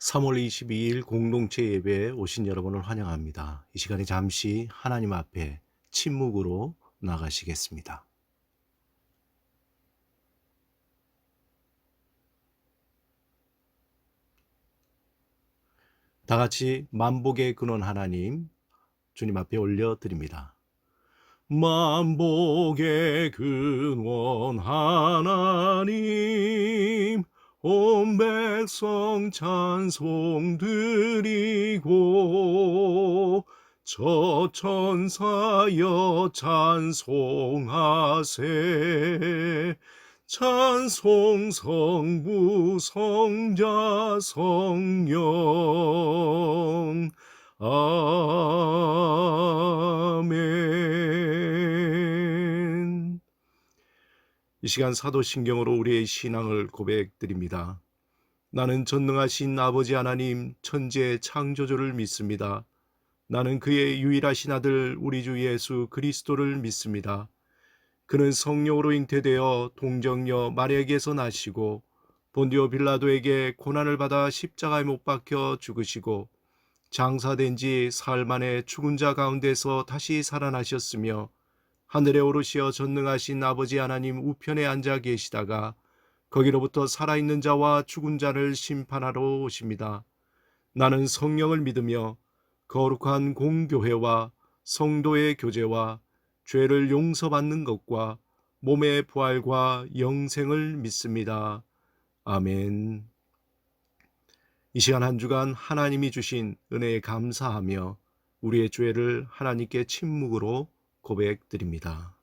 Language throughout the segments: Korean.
3월 22일 공동체 예배에 오신 여러분을 환영합니다. 이 시간에 잠시 하나님 앞에 침묵으로 나가시겠습니다. 다 같이 만복의 근원 하나님 주님 앞에 올려드립니다. 만복의 근원 하나님, 온 백성 찬송 드리고 저 천사여 찬송하세. 찬송 성부 성자 성령 아멘. 이 시간 사도신경으로 우리의 신앙을 고백드립니다. 나는 전능하신 아버지 하나님 천지의 창조주를 믿습니다. 나는 그의 유일하신 아들 우리 주 예수 그리스도를 믿습니다. 그는 성령으로 잉태되어 동정녀 마리아에게서 나시고 본디오 빌라도에게 고난을 받아 십자가에 못 박혀 죽으시고 장사된 지 사흘 만에 죽은 자 가운데서 다시 살아나셨으며 하늘에 오르시어 전능하신 아버지 하나님 우편에 앉아 계시다가 거기로부터 살아있는 자와 죽은 자를 심판하러 오십니다. 나는 성령을 믿으며 거룩한 공교회와 성도의 교제와 죄를 용서받는 것과 몸의 부활과 영생을 믿습니다. 아멘. 이 시간 한 주간 하나님이 주신 은혜에 감사하며 우리의 죄를 하나님께 침묵으로 고백드립니다.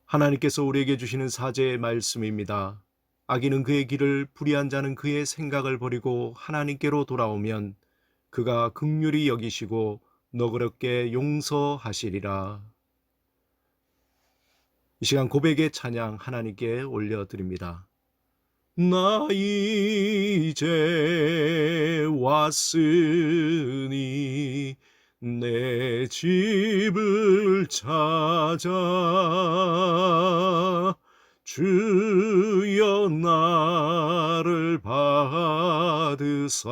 하나님께서 우리에게 주시는 사제의 말씀입니다. 악인은 그의 길을, 불의한 자는 그의 생각을 버리고 하나님께로 돌아오면 그가 긍휼히 여기시고 너그럽게 용서하시리라. 이 시간 고백의 찬양 하나님께 올려드립니다. 나 이제 왔으니 내 집을 찾아 주여 나를 받으사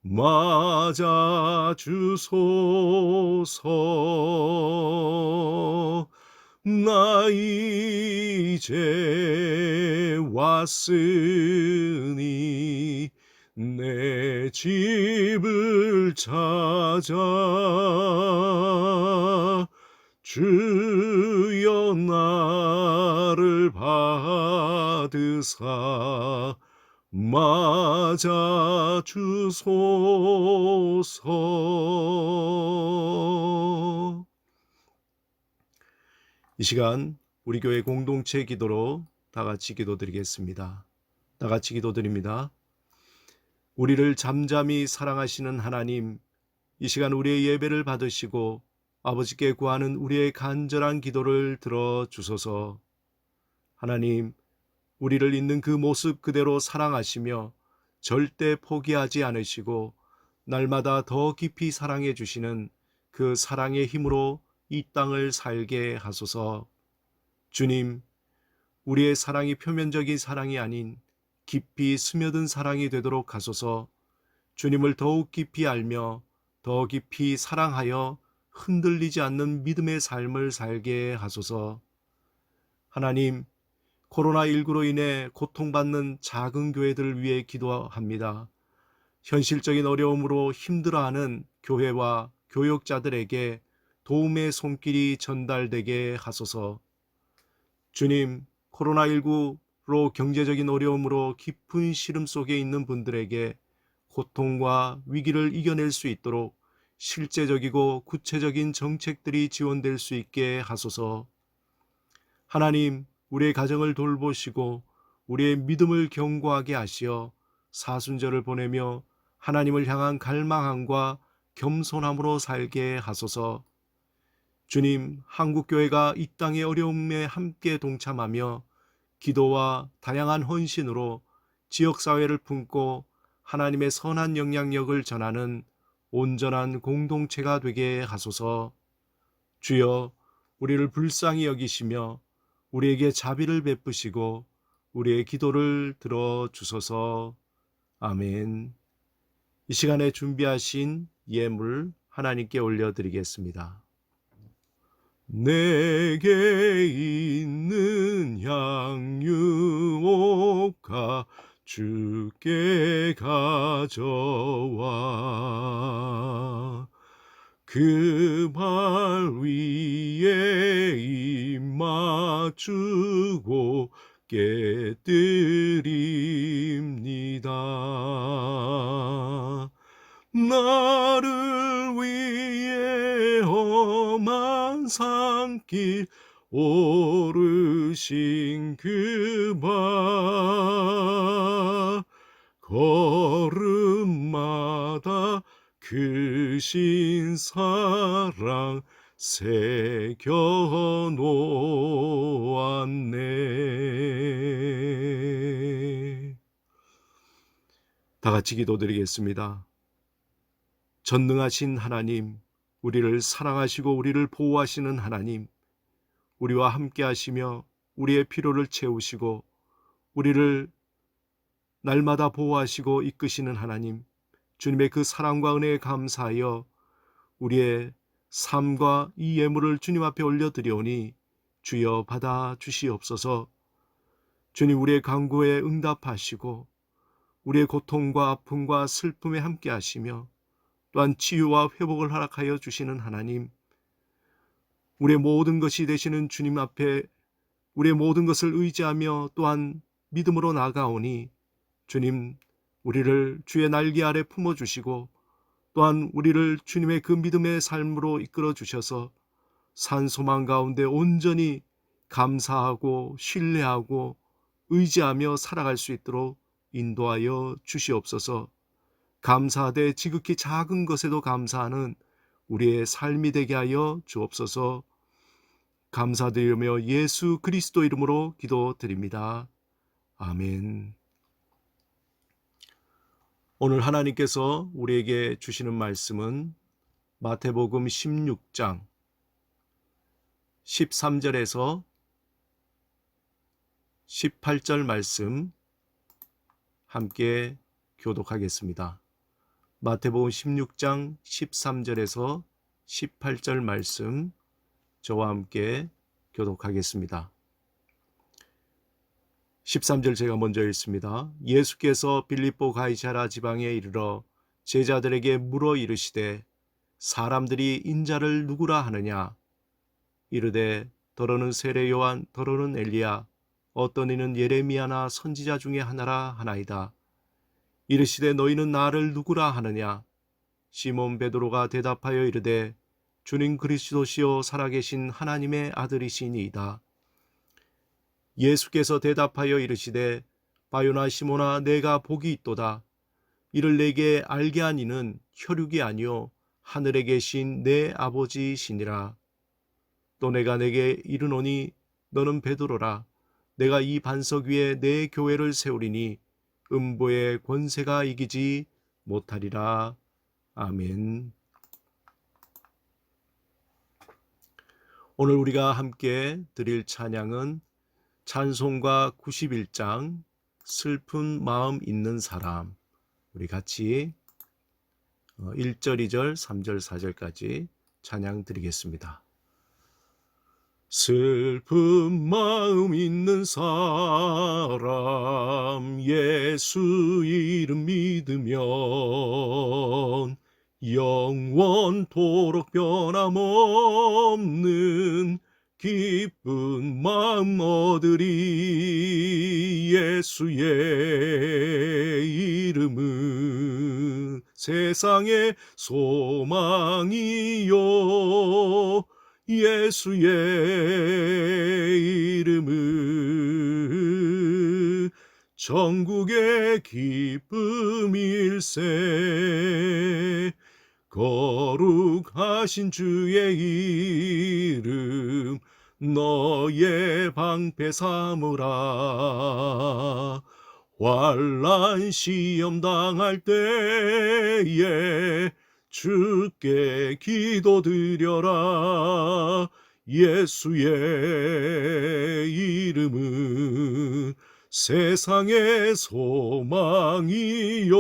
맞아 주소서. 나 이제 왔으니 내 집을 찾아 주여 나를 받으사 맞아 주소서. 이 시간 우리 교회 공동체 기도로 다 같이 기도드리겠습니다. 다 같이 기도드립니다. 우리를 잠잠히 사랑하시는 하나님, 이 시간 우리의 예배를 받으시고 아버지께 구하는 우리의 간절한 기도를 들어주소서. 하나님, 우리를 있는 그 모습 그대로 사랑하시며 절대 포기하지 않으시고 날마다 더 깊이 사랑해 주시는 그 사랑의 힘으로 이 땅을 살게 하소서. 주님, 우리의 사랑이 표면적인 사랑이 아닌 깊이 스며든 사랑이 되도록 하소서. 주님을 더욱 깊이 알며 더 깊이 사랑하여 흔들리지 않는 믿음의 삶을 살게 하소서. 하나님, 코로나19로 인해 고통받는 작은 교회들을 위해 기도합니다. 현실적인 어려움으로 힘들어하는 교회와 교역자들에게 도움의 손길이 전달되게 하소서. 주님, 코로나19로 경제적인 어려움으로 깊은 시름 속에 있는 분들에게 고통과 위기를 이겨낼 수 있도록 실제적이고 구체적인 정책들이 지원될 수 있게 하소서. 하나님, 우리의 가정을 돌보시고 우리의 믿음을 견고하게 하시어 사순절을 보내며 하나님을 향한 갈망함과 겸손함으로 살게 하소서. 주님, 한국교회가 이 땅의 어려움에 함께 동참하며 기도와 다양한 헌신으로 지역사회를 품고 하나님의 선한 영향력을 전하는 온전한 공동체가 되게 하소서. 주여, 우리를 불쌍히 여기시며 우리에게 자비를 베푸시고 우리의 기도를 들어주소서. 아멘. 이 시간에 준비하신 예물 하나님께 올려드리겠습니다. 내게 있는 향유옥가 주께 가져와 그 발 위에 입 맞추고 깨뜨립니다. 나를 위해 험한 산길 오르신 그 발 걸음마다 크신 사랑 새겨 놓았네. 다 같이 기도드리겠습니다. 전능하신 하나님, 우리를 사랑하시고 우리를 보호하시는 하나님, 우리와 함께 하시며 우리의 필요를 채우시고 우리를 날마다 보호하시고 이끄시는 하나님, 주님의 그 사랑과 은혜에 감사하여 우리의 삶과 이 예물을 주님 앞에 올려드리오니 주여 받아 주시옵소서. 주님, 우리의 간구에 응답하시고 우리의 고통과 아픔과 슬픔에 함께 하시며 또한 치유와 회복을 허락하여 주시는 하나님, 우리의 모든 것이 되시는 주님 앞에 우리의 모든 것을 의지하며 또한 믿음으로 나아가오니 주님, 우리를 주의 날개 아래 품어주시고 또한 우리를 주님의 그 믿음의 삶으로 이끌어 주셔서 산소망 가운데 온전히 감사하고 신뢰하고 의지하며 살아갈 수 있도록 인도하여 주시옵소서. 감사하되 지극히 작은 것에도 감사하는 우리의 삶이 되게 하여 주옵소서. 감사드리며 예수 그리스도 이름으로 기도드립니다. 아멘. 오늘 하나님께서 우리에게 주시는 말씀은 마태복음 16장 13절에서 18절 말씀 함께 교독하겠습니다. 마태복음 16장 13절에서 18절 말씀 저와 함께 교독하겠습니다. 13절 제가 먼저 읽습니다. 예수께서 빌립보 가이사랴 지방에 이르러 제자들에게 물어 이르시되 사람들이 인자를 누구라 하느냐? 이르되 더러는 세례 요한, 더러는 엘리야, 어떤 이는 예레미야나 선지자 중에 하나라 하나이다. 이르시되 너희는 나를 누구라 하느냐? 시몬 베드로가 대답하여 이르되 주님 그리스도시요 살아계신 하나님의 아들이시니이다. 예수께서 대답하여 이르시되 바요나 시몬아, 내가 복이 있도다. 이를 내게 알게 한 이는 혈육이 아니요 하늘에 계신 내 아버지시니라. 또 내가 내게 이르노니 너는 베드로라. 내가 이 반석 위에 내 교회를 세우리니 음보의 권세가 이기지 못하리라. 아멘. 오늘 우리가 함께 드릴 찬양은 찬송가 91장 슬픈 마음 있는 사람, 우리 같이 1절, 2절, 3절, 4절까지 찬양 드리겠습니다. 슬픈 마음 있는 사람 예수 이름 믿으면 영원토록 변함없는 기쁜 마음 얻으리. 예수의 이름은 세상의 소망이요 예수의 이름은 천국의 기쁨일세. 거룩하신 주의 이름 너의 방패 삼으라. 환난 시험 당할 때에 주께 기도드려라. 예수의 이름은 세상의 소망이요,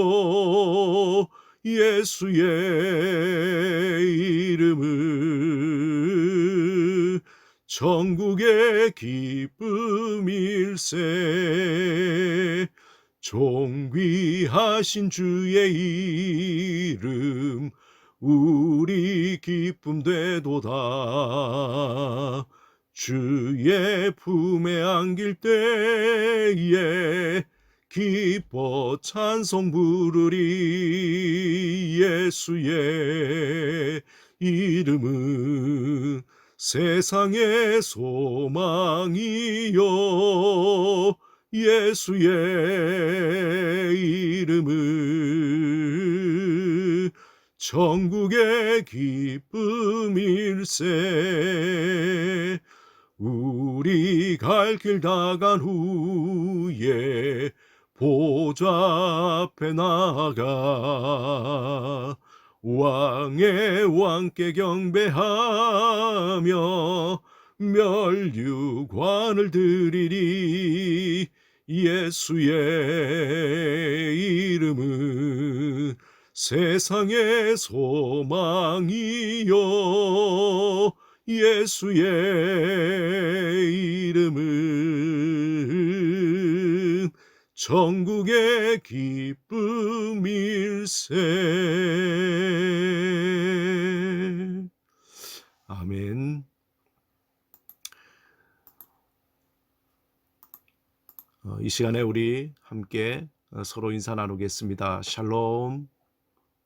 예수의 이름은 천국의 기쁨일세. 존귀하신 주의 이름 우리 기쁨 되도다. 주의 품에 안길 때에 기뻐 찬송 부르리. 예수의 이름은 세상의 소망이요, 예수의 이름은 천국의 기쁨일세. 우리 갈 길 다 간 후에 보좌 앞에 나가 왕의 왕께 경배하며 멸류관을 드리리. 예수의 이름은 세상의 소망이요, 예수의 이름은 천국의 기쁨일세. 아멘. 이 시간에 우리 함께 서로 인사 나누겠습니다. 샬롬.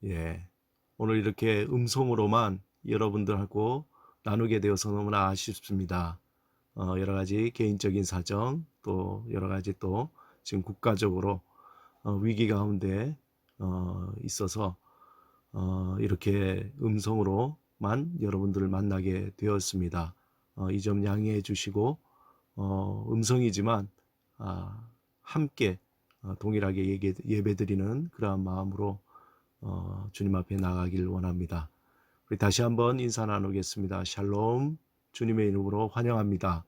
예, 오늘 이렇게 음성으로만 여러분들하고 나누게 되어서 너무나 아쉽습니다. 여러 가지 개인적인 사정, 또 여러 가지 또 지금 국가적으로 위기 가운데 있어서 이렇게 음성으로만 여러분들을 만나게 되었습니다. 이 점 양해해 주시고 음성이지만 함께 동일하게 예배드리는 그러한 마음으로 주님 앞에 나가길 원합니다. 우리 다시 한번 인사 나누겠습니다. 샬롬. 주님의 이름으로 환영합니다.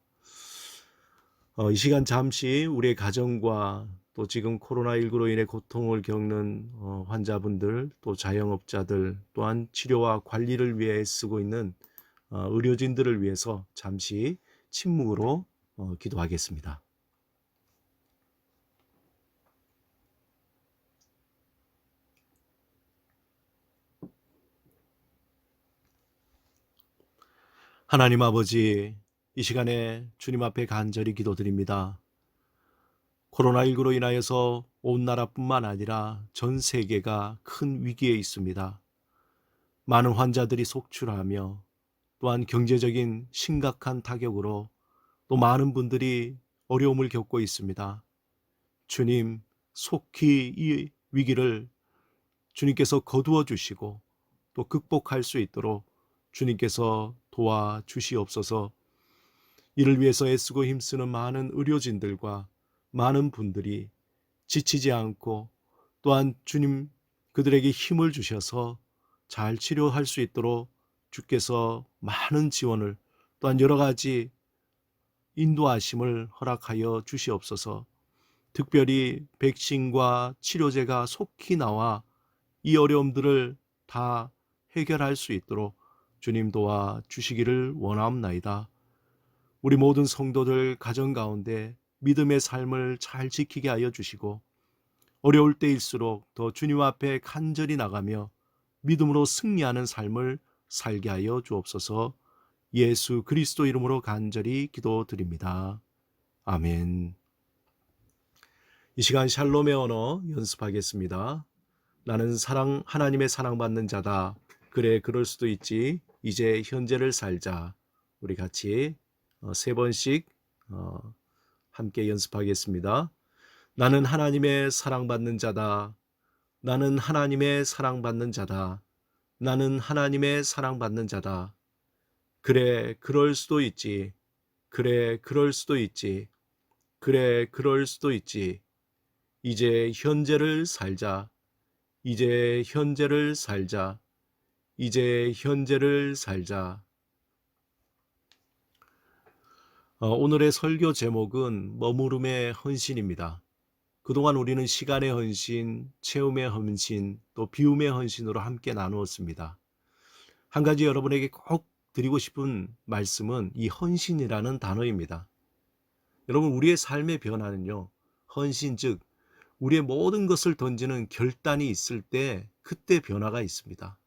이 시간 잠시 우리의 가정과 또 지금 코로나19로 인해 고통을 겪는 환자분들, 또 자영업자들, 또한 치료와 관리를 위해 쓰고 있는 의료진들을 위해서 잠시 침묵으로 기도하겠습니다. 하나님 아버지, 이 시간에 주님 앞에 간절히 기도드립니다. 코로나19로 인하여서 온 나라뿐만 아니라 전 세계가 큰 위기에 있습니다. 많은 환자들이 속출하며 또한 경제적인 심각한 타격으로 또 많은 분들이 어려움을 겪고 있습니다. 주님, 속히 이 위기를 주님께서 거두어 주시고 또 극복할 수 있도록 주님께서 도와주시옵소서. 이를 위해서 애쓰고 힘쓰는 많은 의료진들과 많은 분들이 지치지 않고 또한 주님 그들에게 힘을 주셔서 잘 치료할 수 있도록 주께서 많은 지원을 또한 여러 가지 인도하심을 허락하여 주시옵소서. 특별히 백신과 치료제가 속히 나와 이 어려움들을 다 해결할 수 있도록 주님 도와주시기를 원하옵나이다. 우리 모든 성도들 가정 가운데 믿음의 삶을 잘 지키게 하여 주시고 어려울 때일수록 더 주님 앞에 간절히 나가며 믿음으로 승리하는 삶을 살게 하여 주옵소서. 예수 그리스도 이름으로 간절히 기도드립니다. 아멘. 이 시간 샬롬의 언어 연습하겠습니다. 나는 하나님의 사랑받는 자다. 그래, 그럴 수도 있지. 이제 현재를 살자. 우리 같이 세 번씩 함께 연습하겠습니다. 나는 하나님의 사랑받는 자다. 나는 하나님의 사랑받는 자다. 나는 하나님의 사랑받는 자다. 그래, 그럴 수도 있지. 그래, 그럴 수도 있지. 그래, 그럴 수도 있지. 이제 현재를 살자. 이제 현재를 살자. 이제 현재를 살자. 오늘의 설교 제목은 머무름의 헌신입니다. 그동안 우리는 시간의 헌신, 체험의 헌신, 또 비움의 헌신으로 함께 나누었습니다. 한 가지 여러분에게 꼭 드리고 싶은 말씀은 이 헌신이라는 단어입니다. 여러분, 우리의 삶의 변화는요, 헌신 즉 우리의 모든 것을 던지는 결단이 있을 때 그때 변화가 있습니다.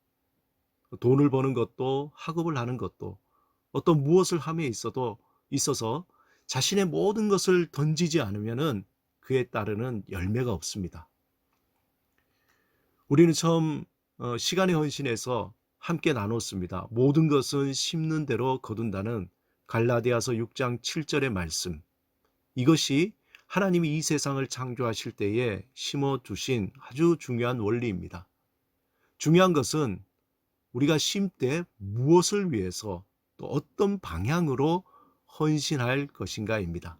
돈을 버는 것도, 학업을 하는 것도, 어떤 무엇을 함에 있어서 자신의 모든 것을 던지지 않으면은 그에 따르는 열매가 없습니다. 우리는 처음 시간의 헌신에서 함께 나눴습니다. 모든 것은 심는 대로 거둔다는 갈라디아서 6장 7절의 말씀. 이것이 하나님이 이 세상을 창조하실 때에 심어두신 아주 중요한 원리입니다. 중요한 것은 우리가 심때 무엇을 위해서 또 어떤 방향으로 헌신할 것인가입니다.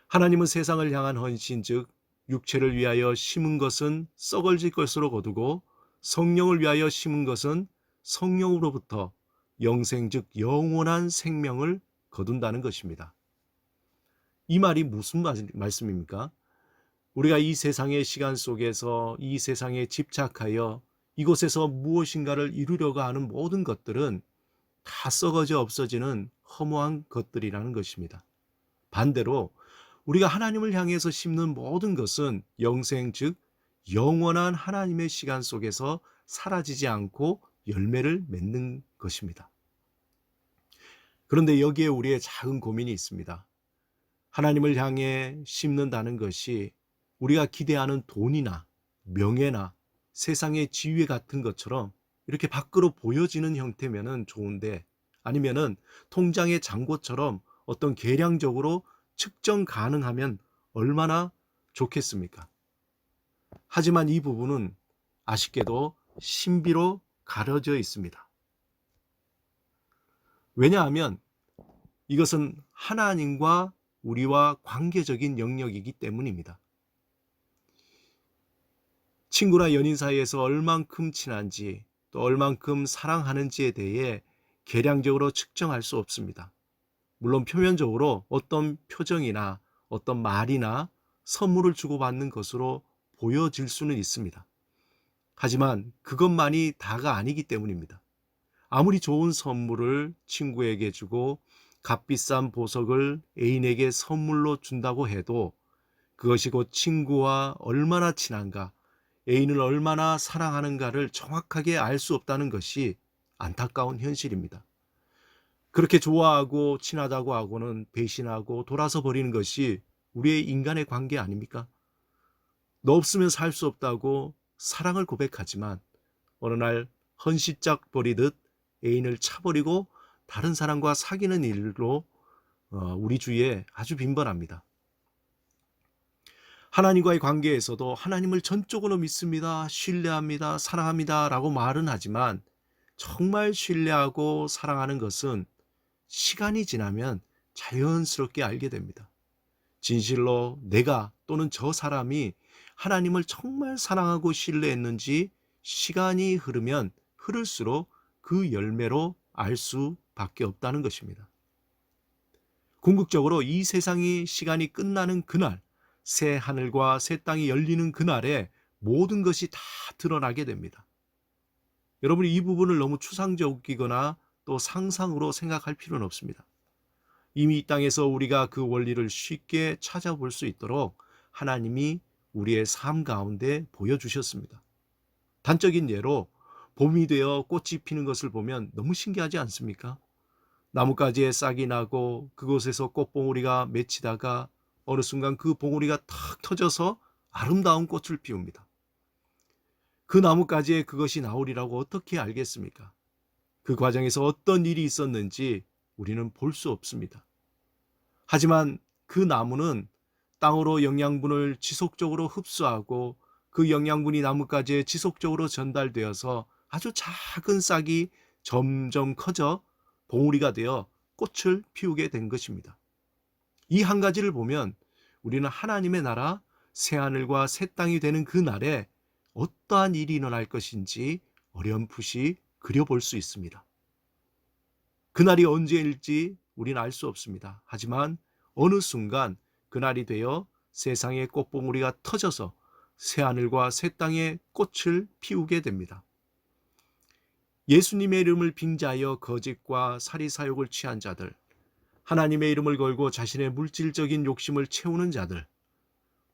하나님은 세상을 향한 헌신 즉 육체를 위하여 심은 것은 썩어질 것으로 거두고 성령을 위하여 심은 것은 성령으로부터 영생 즉 영원한 생명을 거둔다는 것입니다. 이 말이 무슨 말씀입니까? 우리가 이 세상의 시간 속에서 이 세상에 집착하여 이곳에서 무엇인가를 이루려고 하는 모든 것들은 다 썩어져 없어지는 허무한 것들이라는 것입니다. 반대로 우리가 하나님을 향해서 심는 모든 것은 영생 즉 영원한 하나님의 시간 속에서 사라지지 않고 열매를 맺는 것입니다. 그런데 여기에 우리의 작은 고민이 있습니다. 하나님을 향해 심는다는 것이 우리가 기대하는 돈이나 명예나 세상의 지위 같은 것처럼 이렇게 밖으로 보여지는 형태면은 좋은데, 아니면은 통장의 잔고처럼 어떤 계량적으로 측정 가능하면 얼마나 좋겠습니까? 하지만 이 부분은 아쉽게도 신비로 가려져 있습니다. 왜냐하면 이것은 하나님과 우리와 관계적인 영역이기 때문입니다. 친구나 연인 사이에서 얼만큼 친한지 또 얼만큼 사랑하는지에 대해 계량적으로 측정할 수 없습니다. 물론 표면적으로 어떤 표정이나 어떤 말이나 선물을 주고받는 것으로 보여질 수는 있습니다. 하지만 그것만이 다가 아니기 때문입니다. 아무리 좋은 선물을 친구에게 주고 값비싼 보석을 애인에게 선물로 준다고 해도 그것이 곧 친구와 얼마나 친한가, 애인을 얼마나 사랑하는가를 정확하게 알 수 없다는 것이 안타까운 현실입니다. 그렇게 좋아하고 친하다고 하고는 배신하고 돌아서 버리는 것이 우리의 인간의 관계 아닙니까? 너 없으면 살 수 없다고 사랑을 고백하지만 어느 날 헌시짝 버리듯 애인을 차버리고 다른 사람과 사귀는 일로 우리 주위에 아주 빈번합니다. 하나님과의 관계에서도 하나님을 전적으로 믿습니다, 신뢰합니다, 사랑합니다 라고 말은 하지만 정말 신뢰하고 사랑하는 것은 시간이 지나면 자연스럽게 알게 됩니다. 진실로 내가 또는 저 사람이 하나님을 정말 사랑하고 신뢰했는지 시간이 흐르면 흐를수록 그 열매로 알 수밖에 없다는 것입니다. 궁극적으로 이 세상이 시간이 끝나는 그날, 새 하늘과 새 땅이 열리는 그날에 모든 것이 다 드러나게 됩니다. 여러분이 이 부분을 너무 추상적이거나 또 상상으로 생각할 필요는 없습니다. 이미 이 땅에서 우리가 그 원리를 쉽게 찾아볼 수 있도록 하나님이 우리의 삶 가운데 보여주셨습니다. 단적인 예로 봄이 되어 꽃이 피는 것을 보면 너무 신기하지 않습니까? 나뭇가지에 싹이 나고 그곳에서 꽃봉오리가 맺히다가 어느 순간 그 봉오리가 탁 터져서 아름다운 꽃을 피웁니다. 그 나뭇가지에 그것이 나오리라고 어떻게 알겠습니까? 그 과정에서 어떤 일이 있었는지 우리는 볼 수 없습니다. 하지만 그 나무는 땅으로 영양분을 지속적으로 흡수하고 그 영양분이 나뭇가지에 지속적으로 전달되어서 아주 작은 싹이 점점 커져 봉우리가 되어 꽃을 피우게 된 것입니다. 이 한 가지를 보면 우리는 하나님의 나라 새하늘과 새 땅이 되는 그 날에 어떠한 일이 일어날 것인지 어렴풋이 그려볼 수 있습니다. 그날이 언제일지 우리는 알 수 없습니다. 하지만 어느 순간 그날이 되어 세상의 꽃봉오리가 터져서 새하늘과 새 땅에 꽃을 피우게 됩니다. 예수님의 이름을 빙자하여 거짓과 사리사욕을 취한 자들, 하나님의 이름을 걸고 자신의 물질적인 욕심을 채우는 자들,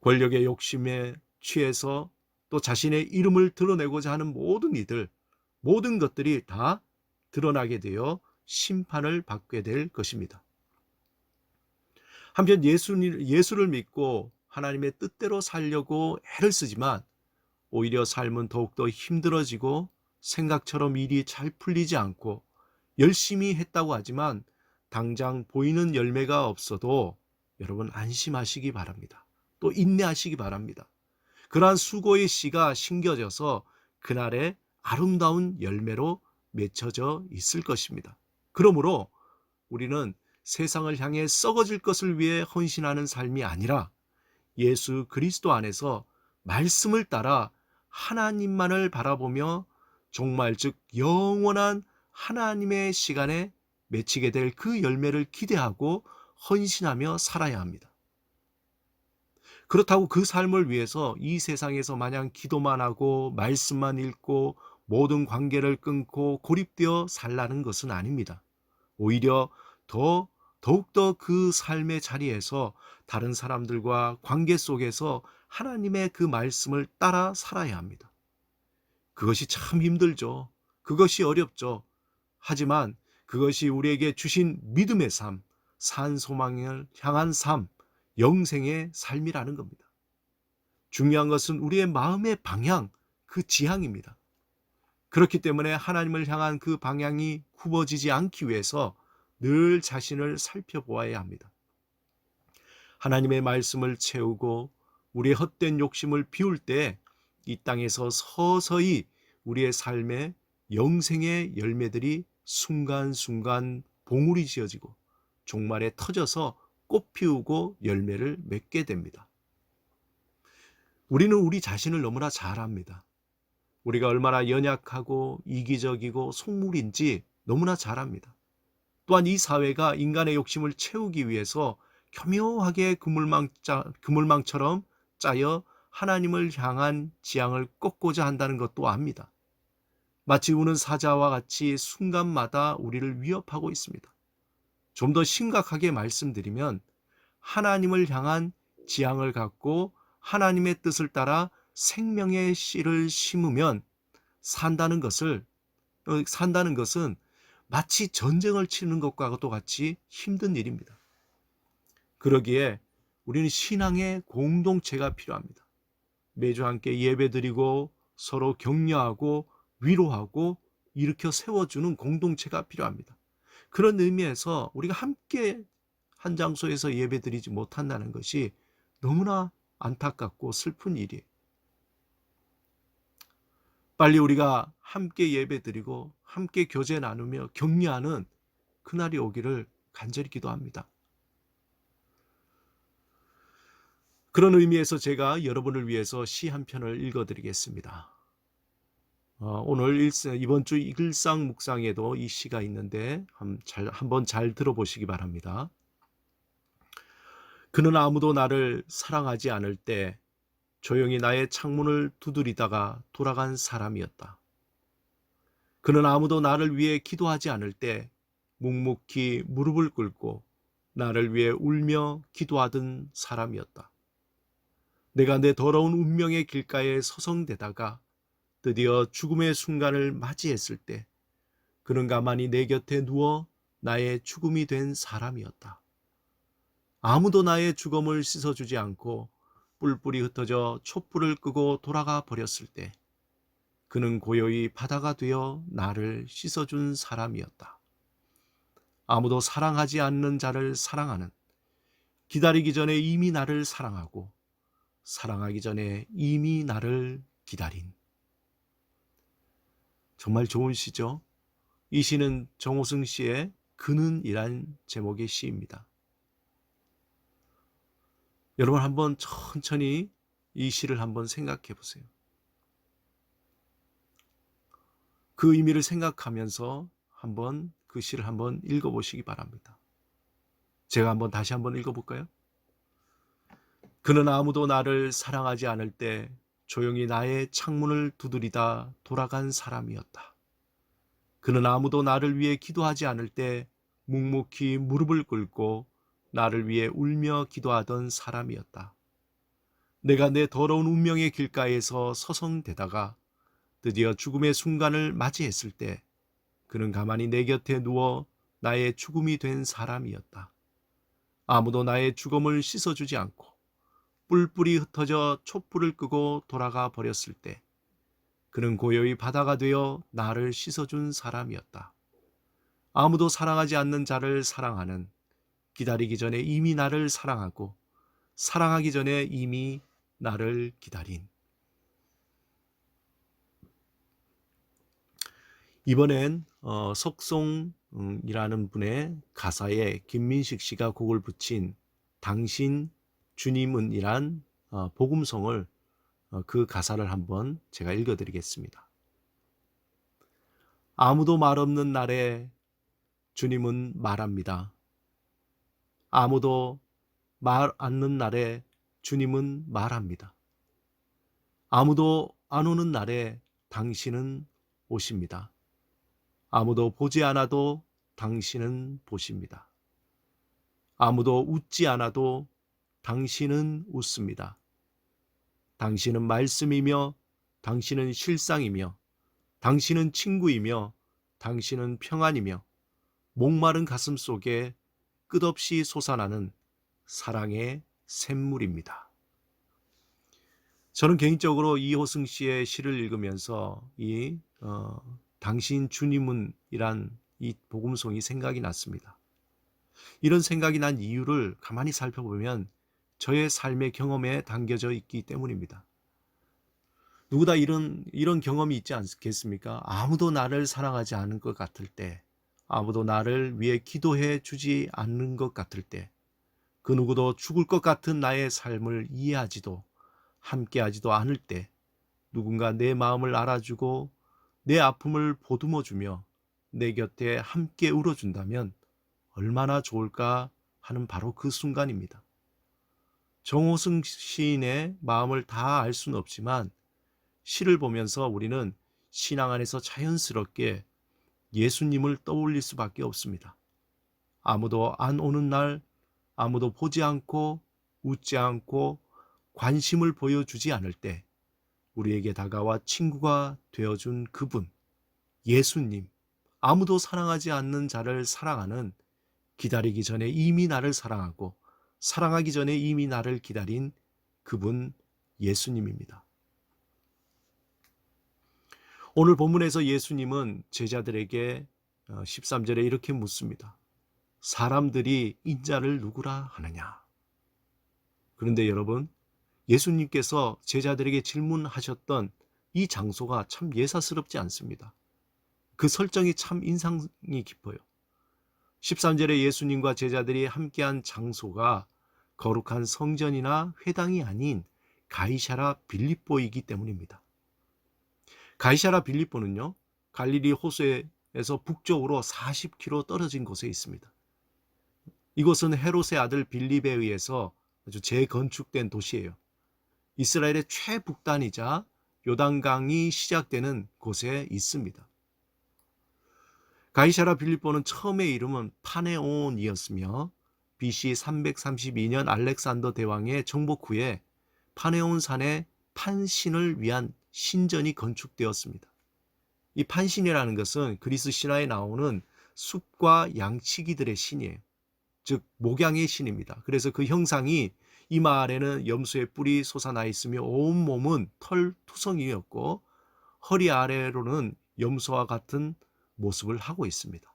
권력의 욕심에 취해서 또 자신의 이름을 드러내고자 하는 모든 이들, 모든 것들이 다 드러나게 되어 심판을 받게 될 것입니다. 한편 예수를 믿고 하나님의 뜻대로 살려고 애를 쓰지만 오히려 삶은 더욱더 힘들어지고 생각처럼 일이 잘 풀리지 않고 열심히 했다고 하지만 당장 보이는 열매가 없어도 여러분 안심하시기 바랍니다. 또 인내하시기 바랍니다. 그러한 수고의 씨가 심겨져서 그날의 아름다운 열매로 맺혀져 있을 것입니다. 그러므로 우리는 세상을 향해 썩어질 것을 위해 헌신하는 삶이 아니라 예수 그리스도 안에서 말씀을 따라 하나님만을 바라보며 종말 즉 영원한 하나님의 시간에 맺히게 될 그 열매를 기대하고 헌신하며 살아야 합니다. 그렇다고 그 삶을 위해서 이 세상에서 마냥 기도만 하고 말씀만 읽고 모든 관계를 끊고 고립되어 살라는 것은 아닙니다. 오히려 더욱더 그 삶의 자리에서 다른 사람들과 관계 속에서 하나님의 그 말씀을 따라 살아야 합니다. 그것이 참 힘들죠. 그것이 어렵죠. 하지만 그것이 우리에게 주신 믿음의 삶, 산 소망을 향한 삶, 영생의 삶이라는 겁니다. 중요한 것은 우리의 마음의 방향, 그 지향입니다. 그렇기 때문에 하나님을 향한 그 방향이 굽어지지 않기 위해서 늘 자신을 살펴보아야 합니다. 하나님의 말씀을 채우고 우리의 헛된 욕심을 비울 때 이 땅에서 서서히 우리의 삶에 영생의 열매들이 순간순간 봉우리 지어지고 종말에 터져서 꽃 피우고 열매를 맺게 됩니다. 우리는 우리 자신을 너무나 잘 압니다. 우리가 얼마나 연약하고 이기적이고 속물인지 너무나 잘 압니다. 또한 이 사회가 인간의 욕심을 채우기 위해서 교묘하게 그물망처럼 짜여 하나님을 향한 지향을 꺾고자 한다는 것도 압니다. 마치 우는 사자와 같이 순간마다 우리를 위협하고 있습니다. 좀 더 심각하게 말씀드리면 하나님을 향한 지향을 갖고 하나님의 뜻을 따라 생명의 씨를 심으면 산다는 것은 마치 전쟁을 치는 것과도 같이 힘든 일입니다. 그러기에 우리는 신앙의 공동체가 필요합니다. 매주 함께 예배드리고 서로 격려하고 위로하고 일으켜 세워주는 공동체가 필요합니다. 그런 의미에서 우리가 함께 한 장소에서 예배드리지 못한다는 것이 너무나 안타깝고 슬픈 일이에요. 빨리 우리가 함께 예배드리고 함께 교제 나누며 격려하는 그날이 오기를 간절히 기도합니다. 그런 의미에서 제가 여러분을 위해서 시 한 편을 읽어드리겠습니다. 오늘 이번 주 일상 묵상에도 이 시가 있는데 한번 잘 들어보시기 바랍니다. 그는 아무도 나를 사랑하지 않을 때 조용히 나의 창문을 두드리다가 돌아간 사람이었다. 그는 아무도 나를 위해 기도하지 않을 때 묵묵히 무릎을 꿇고 나를 위해 울며 기도하던 사람이었다. 내가 내 더러운 운명의 길가에 서성대다가 드디어 죽음의 순간을 맞이했을 때 그는 가만히 내 곁에 누워 나의 죽음이 된 사람이었다. 아무도 나의 죽음을 씻어주지 않고 뿔뿔이 흩어져 촛불을 끄고 돌아가 버렸을 때 그는 고요히 바다가 되어 나를 씻어준 사람이었다. 아무도 사랑하지 않는 자를 사랑하는, 기다리기 전에 이미 나를 사랑하고 사랑하기 전에 이미 나를 기다린. 정말 좋은 시죠. 이 시는 정호승 씨의 그는이란 제목의 시입니다. 여러분 한번 천천히 이 시를 한번 생각해 보세요. 그 의미를 생각하면서 한번 그 시를 한번 읽어보시기 바랍니다. 제가 다시 한번 읽어볼까요? 그는 아무도 나를 사랑하지 않을 때 조용히 나의 창문을 두드리다 돌아간 사람이었다. 그는 아무도 나를 위해 기도하지 않을 때 묵묵히 무릎을 꿇고 나를 위해 울며 기도하던 사람이었다. 내가 내 더러운 운명의 길가에서 서성대다가 드디어 죽음의 순간을 맞이했을 때 그는 가만히 내 곁에 누워 나의 죽음이 된 사람이었다. 아무도 나의 죽음을 씻어주지 않고 뿔뿔이 흩어져 촛불을 끄고 돌아가 버렸을 때 그는 고요히 바다가 되어 나를 씻어준 사람이었다. 아무도 사랑하지 않는 자를 사랑하는, 기다리기 전에 이미 나를 사랑하고 사랑하기 전에 이미 나를 기다린. 이번엔 석송이라는 분의 가사에 김민식 씨가 곡을 붙인 당신 주님은 이란 복음성을 그 가사를 한번 제가 읽어드리겠습니다. 아무도 말 없는 날에 주님은 말합니다. 아무도 말 않는 날에 주님은 말합니다. 아무도 안 오는 날에 당신은 오십니다. 아무도 보지 않아도 당신은 보십니다. 아무도 웃지 않아도 당신은 웃습니다. 당신은 말씀이며 당신은 실상이며 당신은 친구이며 당신은 평안이며 목마른 가슴 속에 끝없이 솟아나는 사랑의 샘물입니다. 저는 개인적으로 이호승 씨의 시를 읽으면서 당신 주님은 이란 이 복음송이 생각이 났습니다. 이런 생각이 난 이유를 가만히 살펴보면 저의 삶의 경험에 담겨져 있기 때문입니다. 누구나 이런 경험이 있지 않겠습니까? 아무도 나를 사랑하지 않은 것 같을 때, 아무도 나를 위해 기도해 주지 않는 것 같을 때, 그 누구도 죽을 것 같은 나의 삶을 이해하지도 함께하지도 않을 때 누군가 내 마음을 알아주고 내 아픔을 보듬어주며 내 곁에 함께 울어준다면 얼마나 좋을까 하는 바로 그 순간입니다. 정호승 시인의 마음을 다 알 수는 없지만 시를 보면서 우리는 신앙 안에서 자연스럽게 예수님을 떠올릴 수밖에 없습니다. 아무도 안 오는 날, 아무도 보지 않고 웃지 않고 관심을 보여주지 않을 때 우리에게 다가와 친구가 되어준 그분, 예수님, 아무도 사랑하지 않는 자를 사랑하는, 기다리기 전에 이미 나를 사랑하고 사랑하기 전에 이미 나를 기다린 그분 예수님입니다. 오늘 본문에서 예수님은 제자들에게 13절에 이렇게 묻습니다. 사람들이 인자를 누구라 하느냐? 그런데 여러분, 예수님께서 제자들에게 질문하셨던 이 장소가 참 예사스럽지 않습니다. 그 설정이 참 인상이 깊어요. 13절에 예수님과 제자들이 함께한 장소가 거룩한 성전이나 회당이 아닌 가이사랴 빌립보이기 때문입니다. 가이사랴 빌립보는요, 갈릴리 호수에서 북쪽으로 40km 떨어진 곳에 있습니다. 이곳은 헤롯의 아들 빌립에 의해서 아주 재건축된 도시예요. 이스라엘의 최북단이자 요단강이 시작되는 곳에 있습니다. 가이사랴 빌립보는 처음의 이름은 파네온이었으며 BC 332년 알렉산더 대왕의 정복 후에 파네온 산에 판신을 위한 신전이 건축되었습니다. 이 판신이라는 것은 그리스 신화에 나오는 숲과 양치기들의 신이에요. 즉 목양의 신입니다. 그래서 그 형상이 이마 아래는 염소의 뿔이 솟아나 있으며 온몸은 털투성이였고 허리 아래로는 염소와 같은 모습을 하고 있습니다.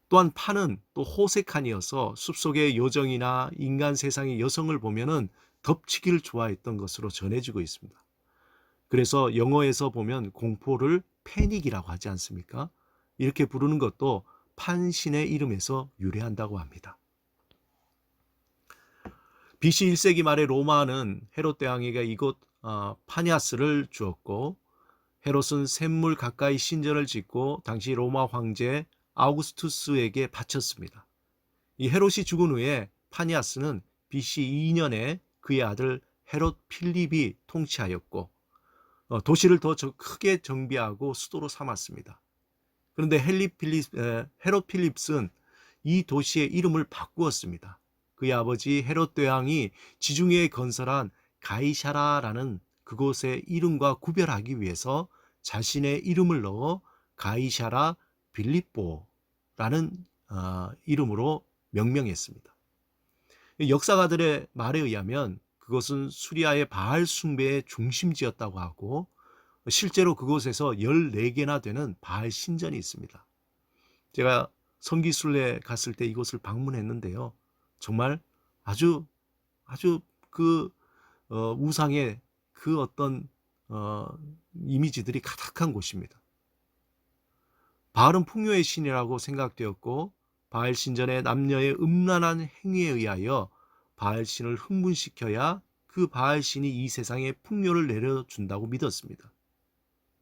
또한 판은 또 호색한이어서 숲속의 요정이나 인간 세상의 여성을 보면은 덮치기를 좋아했던 것으로 전해지고 있습니다. 그래서 영어에서 보면 공포를 패닉이라고 하지 않습니까? 이렇게 부르는 것도 판신의 이름에서 유래한다고 합니다. BC 1세기 말에 로마는 헤롯 대왕에게 이곳 파니아스를 주었고, 헤롯은 샘물 가까이 신전을 짓고 당시 로마 황제 아우구스투스에게 바쳤습니다. 이 헤롯이 죽은 후에 파니아스는 BC 2년에 그의 아들 헤롯 필립이 통치하였고, 도시를 더 크게 정비하고 수도로 삼았습니다. 그런데 헤롯 필립스는 이 도시의 이름을 바꾸었습니다. 그의 아버지 헤롯 대왕이 지중해에 건설한 가이샤라라는 그곳의 이름과 구별하기 위해서 자신의 이름을 넣어 가이샤라 빌립보라는 이름으로 명명했습니다. 역사가들의 말에 의하면 그것은 수리아의 바알 숭배의 중심지였다고 하고, 실제로 그곳에서 14개나 되는 바알 신전이 있습니다. 제가 성기순례 갔을 때 이곳을 방문했는데요. 정말 아주 그 우상의 그 어떤 이미지들이 가득한 곳입니다. 바알은 풍요의 신이라고 생각되었고, 바알 신전의 남녀의 음란한 행위에 의하여 바알 신을 흥분시켜야 그 바알 신이 이 세상에 풍요를 내려준다고 믿었습니다.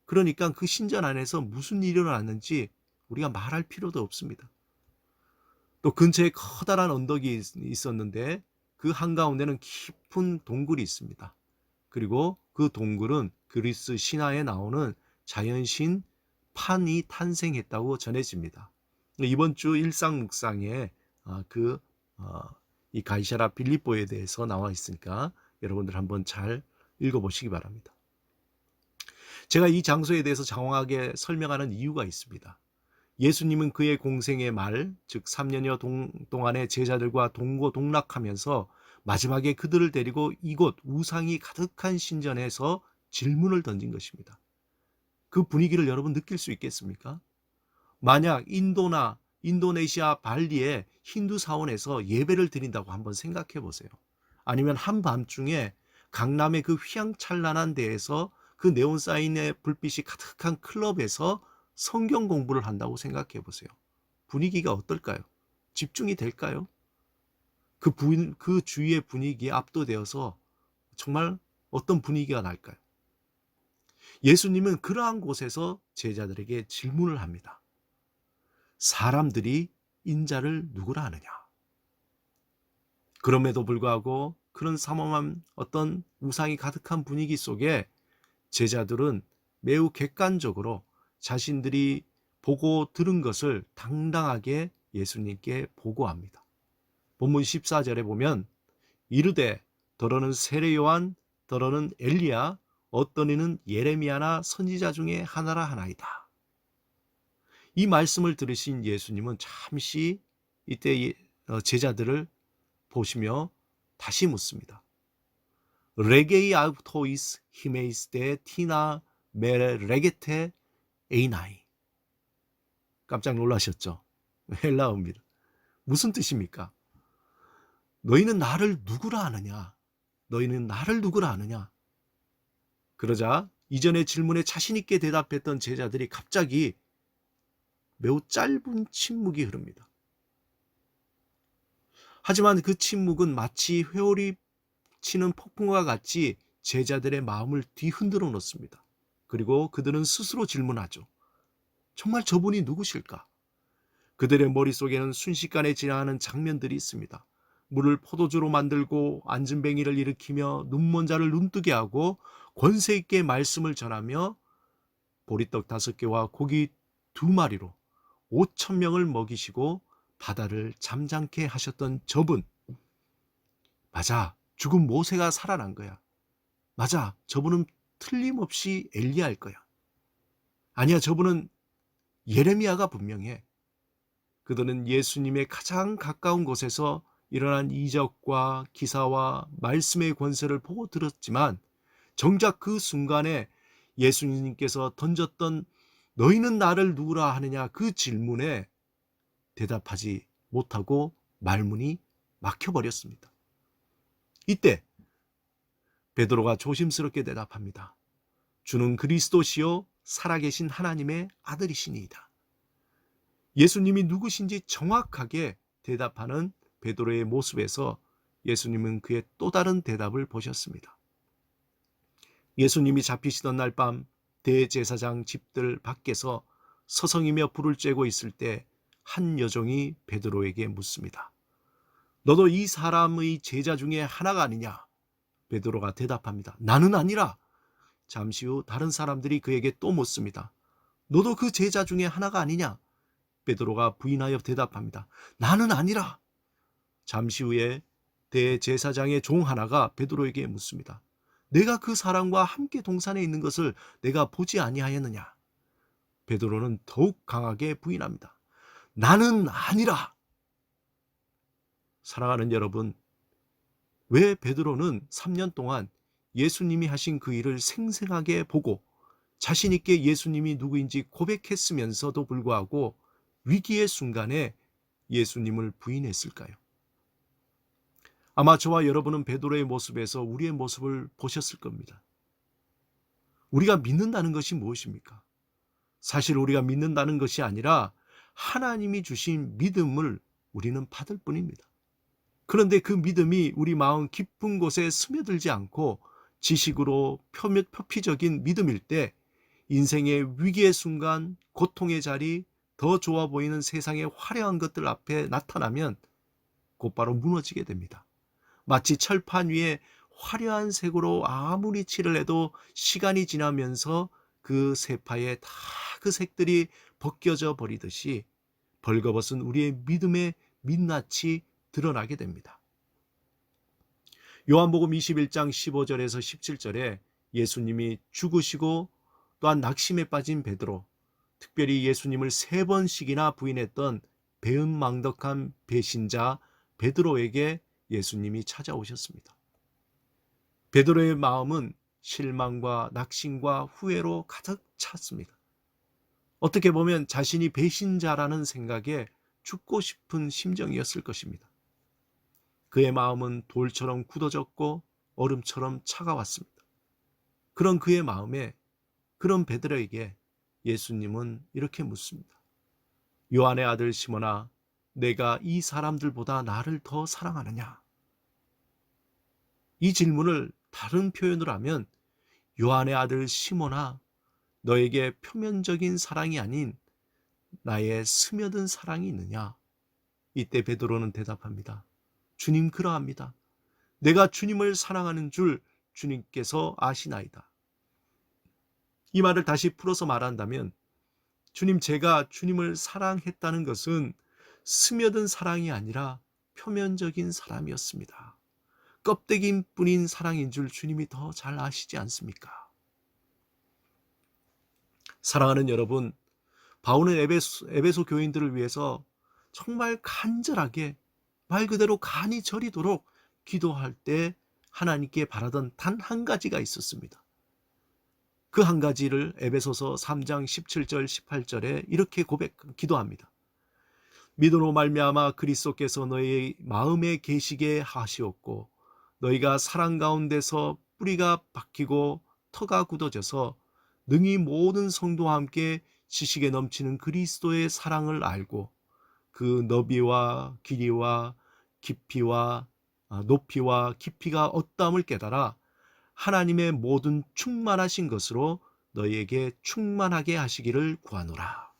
그러니까 그 신전 안에서 무슨 일이 일어났는지 우리가 말할 필요도 없습니다. 또 근처에 커다란 언덕이 있었는데 그 한가운데는 깊은 동굴이 있습니다. 그리고 그 동굴은 그리스 신화에 나오는 자연신 판이 탄생했다고 전해집니다. 이번 주 일상 묵상에 이 가이사라 빌립보에 대해서 나와 있으니까 여러분들 한번 잘 읽어보시기 바랍니다. 제가 이 장소에 대해서 장황하게 설명하는 이유가 있습니다. 예수님은 그의 공생의 말, 즉 3년여 동안의 제자들과 동고동락하면서 마지막에 그들을 데리고 이곳 우상이 가득한 신전에서 질문을 던진 것입니다. 그 분위기를 여러분 느낄 수 있겠습니까? 만약 인도네시아 발리에 힌두 사원에서 예배를 드린다고 한번 생각해 보세요. 아니면 한밤중에 강남의 그 휘황찬란한 데에서 그 네온사인의 불빛이 가득한 클럽에서 성경 공부를 한다고 생각해 보세요. 분위기가 어떨까요? 집중이 될까요? 그 주위의 분위기에 압도되어서 정말 어떤 분위기가 날까요? 예수님은 그러한 곳에서 제자들에게 질문을 합니다. 사람들이 인자를 누구라 하느냐? 그럼에도 불구하고 그런 삼엄한 어떤 우상이 가득한 분위기 속에 제자들은 매우 객관적으로 자신들이 보고 들은 것을 당당하게 예수님께 보고합니다. 본문 14절에 보면 이르되 더러는 세례 요한, 더러는 엘리야, 어떤 이는 예레미야나 선지자 중에 하나라 하나이다. 이 말씀을 들으신 예수님은 잠시 이때 제자들을 보시며 다시 묻습니다. 레게이 아우토이스 히메이스 데 티나 메레 레게테 에이나이. 깜짝 놀라셨죠? 헬라어입니다. 무슨 뜻입니까? 너희는 나를 누구라 하느냐? 너희는 나를 누구라 하느냐? 그러자 이전의 질문에 자신 있게 대답했던 제자들이 갑자기 매우 짧은 침묵이 흐릅니다. 하지만 그 침묵은 마치 회오리 치는 폭풍과 같이 제자들의 마음을 뒤흔들어 놓습니다. 그리고 그들은 스스로 질문하죠. 정말 저분이 누구실까? 그들의 머릿속에는 순식간에 지나가는 장면들이 있습니다. 물을 포도주로 만들고 안진뱅이를 일으키며 눈먼 자를 눈뜨게 하고 권세 있게 말씀을 전하며 보리떡 5개와 고기 2마리로 5,000명을 먹이시고 바다를 잠잠케 하셨던 저분. 맞아, 죽은 모세가 살아난 거야. 맞아, 저분은 틀림없이 엘리야일 거야. 아니야, 저분은 예레미야가 분명해. 그들은 예수님의 가장 가까운 곳에서 일어난 이적과 기사와 말씀의 권세를 보고 들었지만 정작 그 순간에 예수님께서 던졌던 너희는 나를 누구라 하느냐 그 질문에 대답하지 못하고 말문이 막혀버렸습니다. 이때 베드로가 조심스럽게 대답합니다. 주는 그리스도시요 살아계신 하나님의 아들이시니이다. 예수님이 누구신지 정확하게 대답하는 베드로의 모습에서 예수님은 그의 또 다른 대답을 보셨습니다. 예수님이 잡히시던 날 밤 대제사장 집들 밖에서 서성이며 불을 쬐고 있을 때 한 여종이 베드로에게 묻습니다. 너도 이 사람의 제자 중에 하나가 아니냐? 베드로가 대답합니다. 나는 아니라. 잠시 후 다른 사람들이 그에게 또 묻습니다. 너도 그 제자 중에 하나가 아니냐? 베드로가 부인하여 대답합니다. 나는 아니라. 잠시 후에 대제사장의 종 하나가 베드로에게 묻습니다. 내가 그 사람과 함께 동산에 있는 것을 내가 보지 아니하였느냐? 베드로는 더욱 강하게 부인합니다. 나는 아니라. 사랑하는 여러분, 왜 베드로는 3년 동안 예수님이 하신 그 일을 생생하게 보고 자신 있게 예수님이 누구인지 고백했으면서도 불구하고 위기의 순간에 예수님을 부인했을까요? 아마 저와 여러분은 베드로의 모습에서 우리의 모습을 보셨을 겁니다. 우리가 믿는다는 것이 무엇입니까? 사실 우리가 믿는다는 것이 아니라 하나님이 주신 믿음을 우리는 받을 뿐입니다. 그런데 그 믿음이 우리 마음 깊은 곳에 스며들지 않고 지식으로 표피적인 믿음일 때 인생의 위기의 순간, 고통의 자리, 더 좋아 보이는 세상의 화려한 것들 앞에 나타나면 곧바로 무너지게 됩니다. 마치 철판 위에 화려한 색으로 아무리 칠을 해도 시간이 지나면서 그 세파에 다 그 색들이 벗겨져 버리듯이 벌거벗은 우리의 믿음의 민낯이 드러나게 됩니다. 요한복음 21장 15절에서 17절에 예수님이 죽으시고 또한 낙심에 빠진 베드로, 특별히 예수님을 3번씩이나 부인했던 배은망덕한 배신자 베드로에게 예수님이 찾아오셨습니다. 베드로의 마음은 실망과 낙심과 후회로 가득 찼습니다. 어떻게 보면 자신이 배신자라는 생각에 죽고 싶은 심정이었을 것입니다. 그의 마음은 돌처럼 굳어졌고 얼음처럼 차가웠습니다. 그런 그의 마음에, 그런 베드로에게 예수님은 이렇게 묻습니다. 요한의 아들 시몬아, 내가 이 사람들보다 나를 더 사랑하느냐? 이 질문을 다른 표현으로 하면 요한의 아들 시몬아, 너에게 표면적인 사랑이 아닌 나의 스며든 사랑이 있느냐? 이때 베드로는 대답합니다. 주님, 그러합니다. 내가 주님을 사랑하는 줄 주님께서 아시나이다. 이 말을 다시 풀어서 말한다면, 주님, 제가 주님을 사랑했다는 것은 스며든 사랑이 아니라 표면적인 사람이었습니다. 껍데기뿐인 사랑인 줄 주님이 더 잘 아시지 않습니까? 사랑하는 여러분, 바울은 에베소 교인들을 위해서 정말 간절하게 말 그대로 간이 저리도록 기도할 때 하나님께 바라던 단 한 가지가 있었습니다. 그 한 가지를 에베소서 3장 17절 18절에 이렇게 기도합니다. 믿음으로 말미암아 그리스도께서 너희 마음에 계시게 하시었고 너희가 사랑 가운데서 뿌리가 박히고 터가 굳어져서 능히 모든 성도와 함께 지식에 넘치는 그리스도의 사랑을 알고 그 너비와 길이와 깊이와 높이와 깊이가 어떠함을 깨달아 하나님의 모든 충만하신 것으로 너희에게 충만하게 하시기를 구하노라.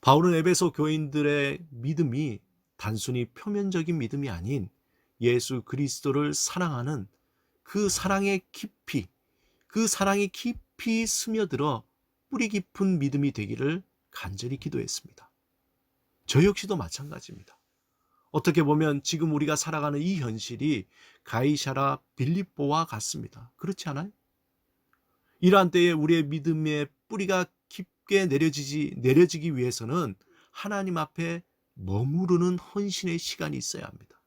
바울은 에베소 교인들의 믿음이 단순히 표면적인 믿음이 아닌 예수 그리스도를 사랑하는 그 사랑의 깊이, 그 사랑이 깊이 스며들어 뿌리 깊은 믿음이 되기를 간절히 기도했습니다. 저 역시도 마찬가지입니다. 어떻게 보면 지금 우리가 살아가는 이 현실이 가이사라 빌립보와 같습니다. 그렇지 않아요? 이러한 때에 우리의 믿음의 뿌리가 깊게 내려지기 위해서는 하나님 앞에 머무르는 헌신의 시간이 있어야 합니다.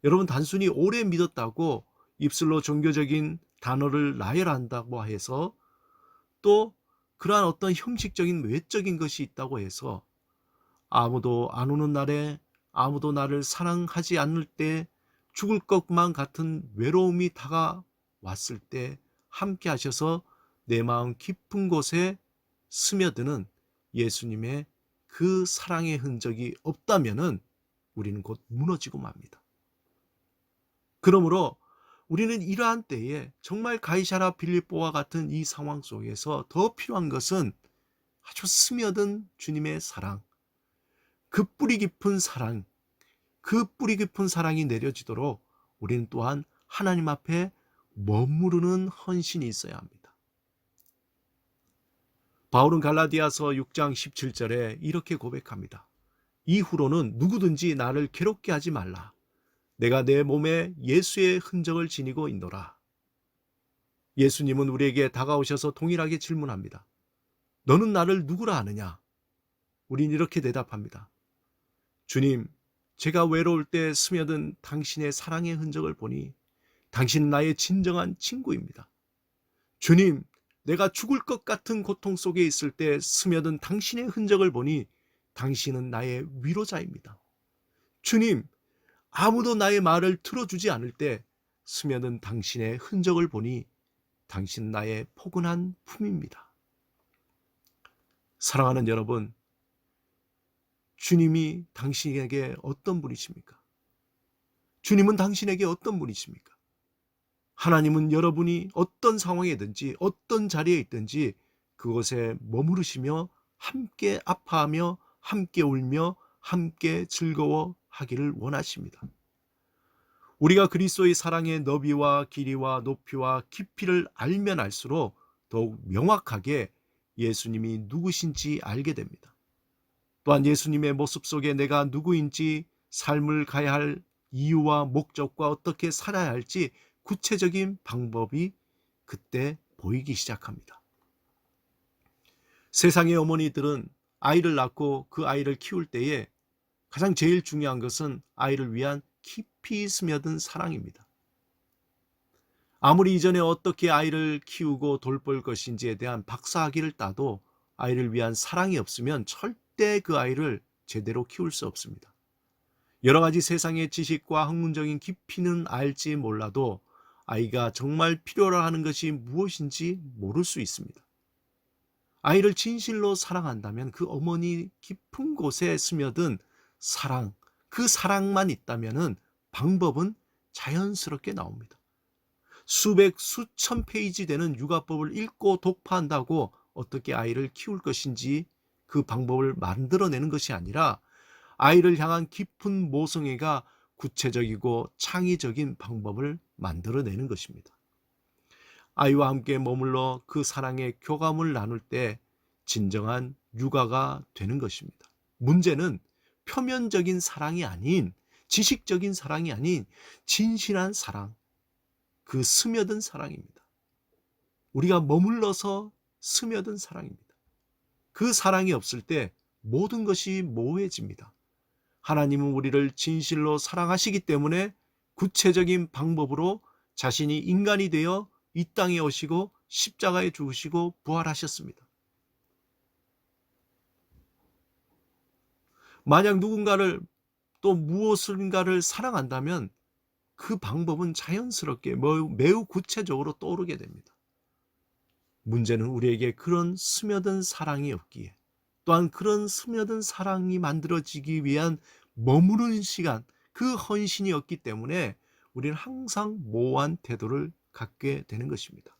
여러분, 단순히 오래 믿었다고 입술로 종교적인 단어를 나열한다고 해서 또 그러한 어떤 형식적인 외적인 것이 있다고 해서 아무도 안 오는 날에 아무도 나를 사랑하지 않을 때 죽을 것만 같은 외로움이 다가왔을 때 함께 하셔서 내 마음 깊은 곳에 스며드는 예수님의 그 사랑의 흔적이 없다면은 우리는 곧 무너지고 맙니다. 그러므로 우리는 이러한 때에 정말 가이사라 빌립보와 같은 이 상황 속에서 더 필요한 것은 아주 스며든 주님의 사랑, 그 뿌리 깊은 사랑, 그 뿌리 깊은 사랑이 내려지도록 우리는 또한 하나님 앞에 머무르는 헌신이 있어야 합니다. 바울은 갈라디아서 6장 17절에 이렇게 고백합니다. 이후로는 누구든지 나를 괴롭게 하지 말라. 내가 내 몸에 예수의 흔적을 지니고 있노라. 예수님은 우리에게 다가오셔서 동일하게 질문합니다. 너는 나를 누구라 하느냐? 우린 이렇게 대답합니다. 주님, 제가 외로울 때 스며든 당신의 사랑의 흔적을 보니 당신은 나의 진정한 친구입니다. 주님, 내가 죽을 것 같은 고통 속에 있을 때 스며든 당신의 흔적을 보니 당신은 나의 위로자입니다. 주님, 아무도 나의 말을 들어주지 않을 때 스며든 당신의 흔적을 보니 당신은 나의 포근한 품입니다. 사랑하는 여러분, 주님이 당신에게 어떤 분이십니까? 주님은 당신에게 어떤 분이십니까? 하나님은 여러분이 어떤 상황이든지 어떤 자리에 있든지 그곳에 머무르시며 함께 아파하며 함께 울며 함께 즐거워하기를 원하십니다. 우리가 그리스도의 사랑의 너비와 길이와 높이와 깊이를 알면 알수록 더욱 명확하게 예수님이 누구신지 알게 됩니다. 또한 예수님의 모습 속에 내가 누구인지, 삶을 가야 할 이유와 목적과 어떻게 살아야 할지 구체적인 방법이 그때 보이기 시작합니다. 세상의 어머니들은 아이를 낳고 그 아이를 키울 때에 가장 제일 중요한 것은 아이를 위한 깊이 스며든 사랑입니다. 아무리 이전에 어떻게 아이를 키우고 돌볼 것인지에 대한 박사학위를 따도 아이를 위한 사랑이 없으면 절대 그 아이를 제대로 키울 수 없습니다. 여러 가지 세상의 지식과 학문적인 깊이는 알지 몰라도 아이가 정말 필요로 하는 것이 무엇인지 모를 수 있습니다. 아이를 진실로 사랑한다면 그 어머니 깊은 곳에 스며든 사랑, 그 사랑만 있다면 방법은 자연스럽게 나옵니다. 수백, 수천 페이지 되는 육아법을 읽고 독파한다고 어떻게 아이를 키울 것인지 그 방법을 만들어내는 것이 아니라 아이를 향한 깊은 모성애가 구체적이고 창의적인 방법을 만들어내는 것입니다. 아이와 함께 머물러 그 사랑의 교감을 나눌 때 진정한 육아가 되는 것입니다. 문제는 표면적인 사랑이 아닌, 지식적인 사랑이 아닌 진실한 사랑, 그 스며든 사랑입니다. 우리가 머물러서 스며든 사랑입니다. 그 사랑이 없을 때 모든 것이 모호해집니다. 하나님은 우리를 진실로 사랑하시기 때문에 구체적인 방법으로 자신이 인간이 되어 이 땅에 오시고 십자가에 죽으시고 부활하셨습니다. 만약 누군가를 또 무엇인가를 사랑한다면 그 방법은 자연스럽게 매우 구체적으로 떠오르게 됩니다. 문제는 우리에게 그런 스며든 사랑이 없기에, 또한 그런 스며든 사랑이 만들어지기 위한 머무르는 시간, 그 헌신이 없기 때문에 우리는 항상 모호한 태도를 갖게 되는 것입니다.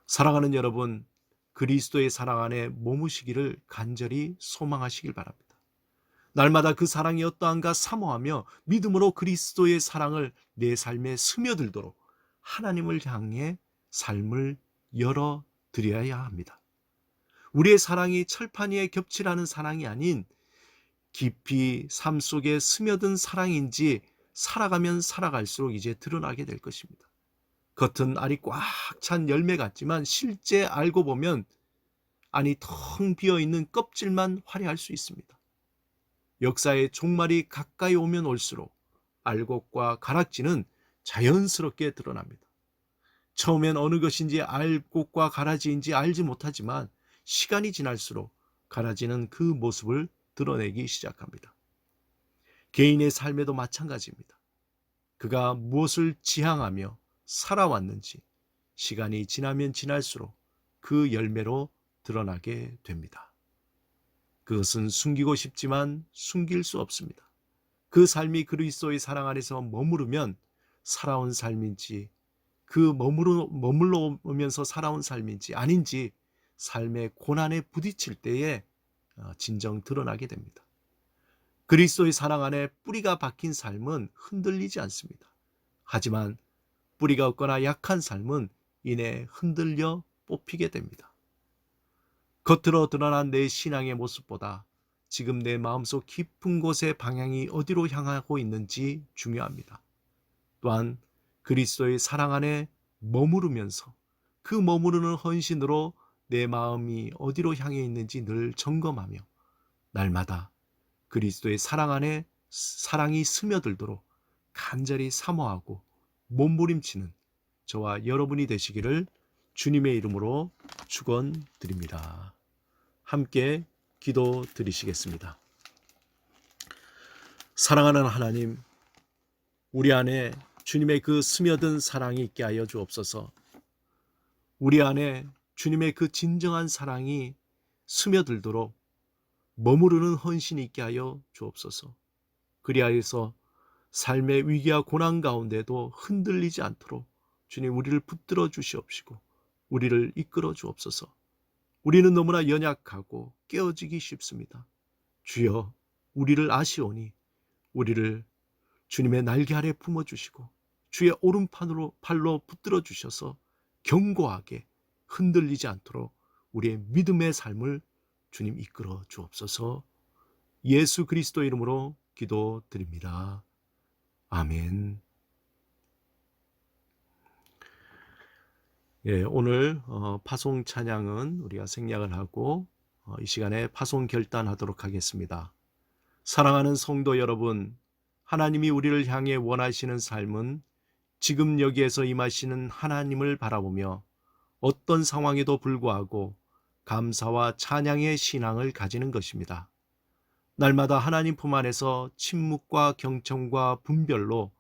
사랑하는 여러분, 그리스도의 사랑 안에 머무시기를 간절히 소망하시길 바랍니다. 날마다 그 사랑이 어떠한가 사모하며 믿음으로 그리스도의 사랑을 내 삶에 스며들도록 하나님을 향해 삶을 열어드려야 합니다. 우리의 사랑이 철판 위에 겹치라는 사랑이 아닌 깊이 삶 속에 스며든 사랑인지 살아가면 살아갈수록 이제 드러나게 될 것입니다. 겉은 알이 꽉 찬 열매 같지만 실제 알고 보면 안이 텅 비어있는 껍질만 화려할 수 있습니다. 역사의 종말이 가까이 오면 올수록 알곡과 가락지는 자연스럽게 드러납니다. 처음엔 어느 것인지 알곡과 가라지인지 알지 못하지만 시간이 지날수록 가라지는 그 모습을 드러내기 시작합니다. 개인의 삶에도 마찬가지입니다. 그가 무엇을 지향하며 살아왔는지 시간이 지나면 지날수록 그 열매로 드러나게 됩니다. 그것은 숨기고 싶지만 숨길 수 없습니다. 그 삶이 그리스도의 사랑 안에서 머무르면 살아온 삶인지, 그 머물러 오면서 살아온 삶인지 아닌지 삶의 고난에 부딪힐 때에 진정 드러나게 됩니다. 그리스도의 사랑 안에 뿌리가 박힌 삶은 흔들리지 않습니다. 하지만 뿌리가 없거나 약한 삶은 이내 흔들려 뽑히게 됩니다. 겉으로 드러난 내 신앙의 모습보다 지금 내 마음속 깊은 곳의 방향이 어디로 향하고 있는지 중요합니다. 또한 그리스도의 사랑 안에 머무르면서 그 머무르는 헌신으로 내 마음이 어디로 향해 있는지 늘 점검하며 날마다 그리스도의 사랑 안에 사랑이 스며들도록 간절히 사모하고 몸부림치는 저와 여러분이 되시기를 주님의 이름으로 축원드립니다. 함께 기도 드리시겠습니다. 사랑하는 하나님, 우리 안에 주님의 그 스며든 사랑이 있게 하여 주옵소서. 우리 안에 주님의 그 진정한 사랑이 스며들도록 머무르는 헌신이 있게 하여 주옵소서. 그리하여서 삶의 위기와 고난 가운데도 흔들리지 않도록 주님 우리를 붙들어 주시옵시고 우리를 이끌어 주옵소서. 우리는 너무나 연약하고 깨어지기 쉽습니다. 주여, 우리를 아시오니 우리를 주님의 날개 아래 품어주시고 주의 오른팔로 붙들어 주셔서 견고하게 흔들리지 않도록 우리의 믿음의 삶을 주님 이끌어 주옵소서. 예수 그리스도 이름으로 기도드립니다. 아멘. 예, 오늘 파송 찬양은 우리가 생략을 하고 이 시간에 파송 결단하도록 하겠습니다. 사랑하는 성도 여러분, 하나님이 우리를 향해 원하시는 삶은 지금 여기에서 임하시는 하나님을 바라보며 어떤 상황에도 불구하고 감사와 찬양의 신앙을 가지는 것입니다. 날마다 하나님 품 안에서 침묵과 경청과 분별로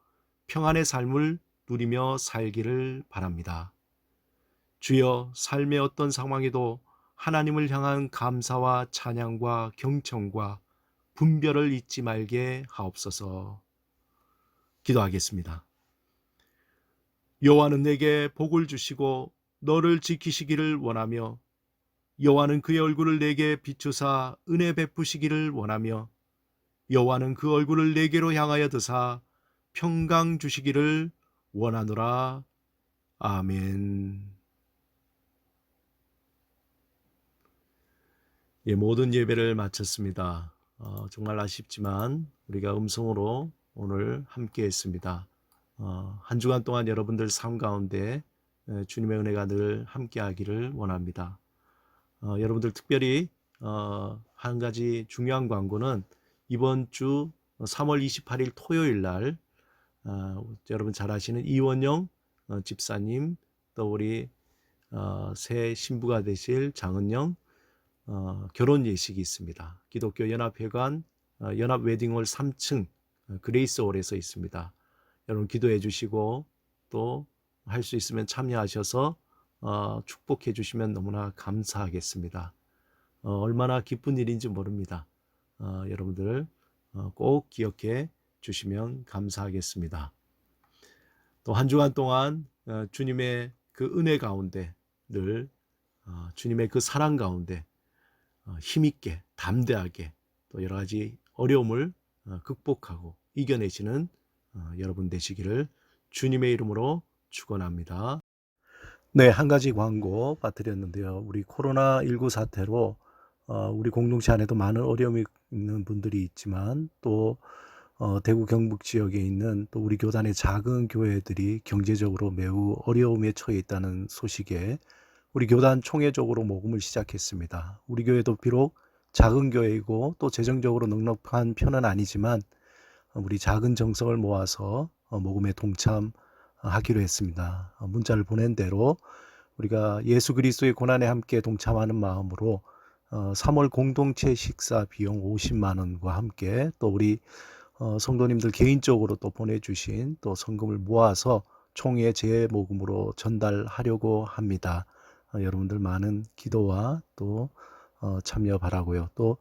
평안의 삶을 누리며 살기를 바랍니다. 주여, 삶의 어떤 상황에도 하나님을 향한 감사와 찬양과 경청과 분별을 잊지 말게 하옵소서. 기도하겠습니다. 여호와는 내게 복을 주시고 너를 지키시기를 원하며 여호와는 그의 얼굴을 내게 비추사 은혜 베푸시기를 원하며 여호와는 그 얼굴을 내게로 향하여 드사 평강 주시기를 원하노라. 아멘. 예, 모든 예배를 마쳤습니다. 정말 아쉽지만 우리가 음성으로 오늘 함께 했습니다. 한 주간 동안 여러분들 삶 가운데 주님의 은혜가 늘 함께 하기를 원합니다. 여러분들 특별히 한 가지 중요한 광고는 이번 주 3월 28일 토요일 날 여러분 잘 아시는 이원영 집사님, 또 우리 새 신부가 되실 장은영 결혼 예식이 있습니다. 기독교 연합회관 연합 웨딩홀 3층 그레이스홀에서 있습니다. 여러분 기도해 주시고 또 할 수 있으면 참여하셔서 축복해 주시면 너무나 감사하겠습니다. 얼마나 기쁜 일인지 모릅니다. 여러분들 꼭 기억해 주시면 감사하겠습니다. 또 한 주간 동안 주님의 그 은혜 가운데 늘 주님의 그 사랑 가운데 힘있게 담대하게 또 여러 가지 어려움을 극복하고 이겨내시는 여러분 되시기를 주님의 이름으로 축원합니다. 네, 한 가지 광고 빠뜨렸는데요. 우리 코로나19 사태로 우리 공동체 안에도 많은 어려움이 있는 분들이 있지만 또 대구 경북 지역에 있는 또 우리 교단의 작은 교회들이 경제적으로 매우 어려움에 처해 있다는 소식에 우리 교단 총회적으로 모금을 시작했습니다. 우리 교회도 비록 작은 교회이고 또 재정적으로 넉넉한 편은 아니지만 우리 작은 정성을 모아서 모금에 동참하기로 했습니다. 문자를 보낸 대로 우리가 예수 그리스도의 고난에 함께 동참하는 마음으로 3월 공동체 식사 비용 50만 원과 함께 또 우리 성도님들 개인적으로 또 보내주신 또 성금을 모아서 총회 재모금으로 전달하려고 합니다. 여러분들 많은 기도와 또 참여 바라고요. 또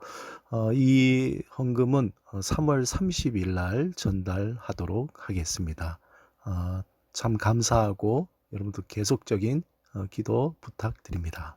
이 헌금은 3월 30일 날 전달하도록 하겠습니다. 참 감사하고 여러분들 계속적인 기도 부탁드립니다.